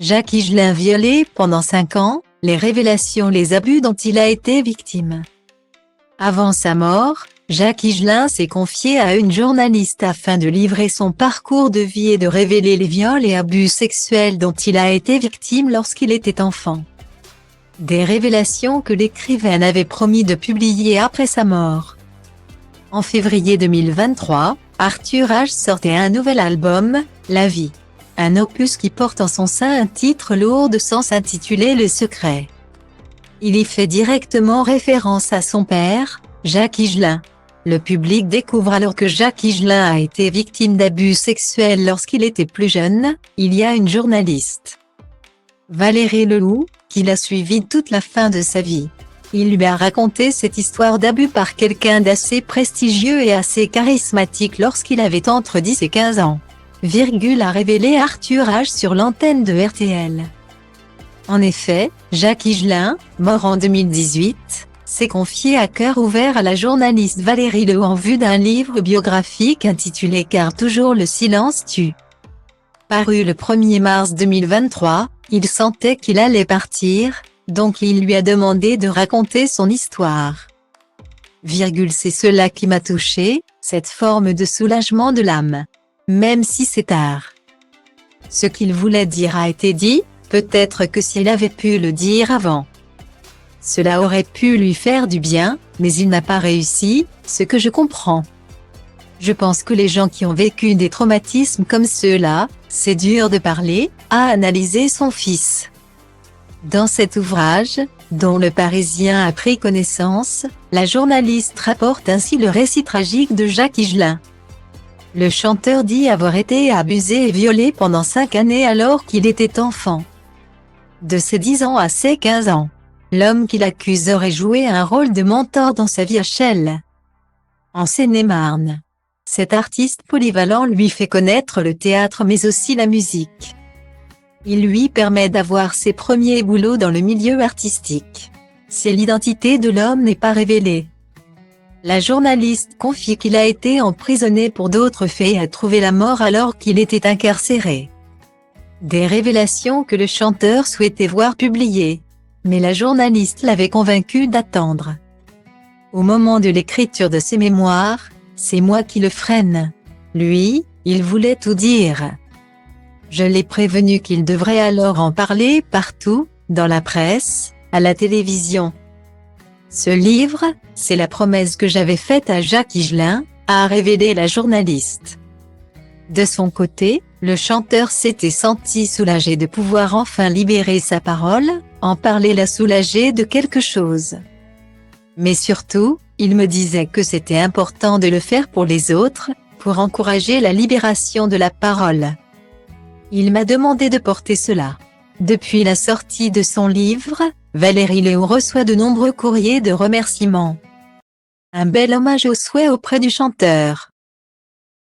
Jacques Higelin violé pendant 5 ans, les révélations, les abus dont il a été victime. Avant sa mort, Jacques Higelin s'est confié à une journaliste afin de livrer son parcours de vie et de révéler les viols et abus sexuels dont il a été victime lorsqu'il était enfant. Des révélations que l'écrivain avait promis de publier après sa mort. En février 2023, Arthur H sortait un nouvel album, La Vie. Un opus qui porte en son sein un titre lourd de sens intitulé Le Secret. Il y fait directement référence à son père, Jacques Higelin. Le public découvre alors que Jacques Higelin a été victime d'abus sexuels lorsqu'il était plus jeune. Il y a une journaliste, Valérie Leloup, qui l'a suivi toute la fin de sa vie. Il lui a raconté cette histoire d'abus par quelqu'un d'assez prestigieux et assez charismatique lorsqu'il avait entre 10 et 15 ans. A révélé Arthur H sur l'antenne de RTL. En effet, Jacques Higelin, mort en 2018, s'est confié à cœur ouvert à la journaliste Valérie Leloup en vue d'un livre biographique intitulé Car toujours le silence tue. Paru le 1er mars 2023, il sentait qu'il allait partir, donc il lui a demandé de raconter son histoire. C'est cela qui m'a touché, cette forme de soulagement de l'âme. Même si c'est tard. Ce qu'il voulait dire a été dit, peut-être que s'il avait pu le dire avant, cela aurait pu lui faire du bien, mais il n'a pas réussi, ce que je comprends. Je pense que les gens qui ont vécu des traumatismes comme ceux-là, c'est dur de parler, a analysé son fils. Dans cet ouvrage, dont Le Parisien a pris connaissance, la journaliste rapporte ainsi le récit tragique de Jacques Higelin. Le chanteur dit avoir été abusé et violé pendant 5 années alors qu'il était enfant. De ses 10 ans à ses 15 ans, l'homme qui l'accuse aurait joué un rôle de mentor dans sa vie à Chelles, en Seine-et-Marne. Cet artiste polyvalent lui fait connaître le théâtre mais aussi la musique. Il lui permet d'avoir ses premiers boulots dans le milieu artistique. Si l'identité de l'homme n'est pas révélée, la journaliste confie qu'il a été emprisonné pour d'autres faits et a trouvé la mort alors qu'il était incarcéré. Des révélations que le chanteur souhaitait voir publiées. Mais la journaliste l'avait convaincu d'attendre. Au moment de l'écriture de ses mémoires, c'est moi qui le freine. Lui, il voulait tout dire. Je l'ai prévenu qu'il devrait alors en parler partout, dans la presse, à la télévision. Ce livre, c'est la promesse que j'avais faite à Jacques Higelin, a révélé la journaliste. De son côté, le chanteur s'était senti soulagé de pouvoir enfin libérer sa parole, en parler l'a soulagé de quelque chose. Mais surtout, il me disait que c'était important de le faire pour les autres, pour encourager la libération de la parole. Il m'a demandé de porter cela. Depuis la sortie de son livre, Valérie Leloup reçoit de nombreux courriers de remerciements. Un bel hommage aux souhaits auprès du chanteur.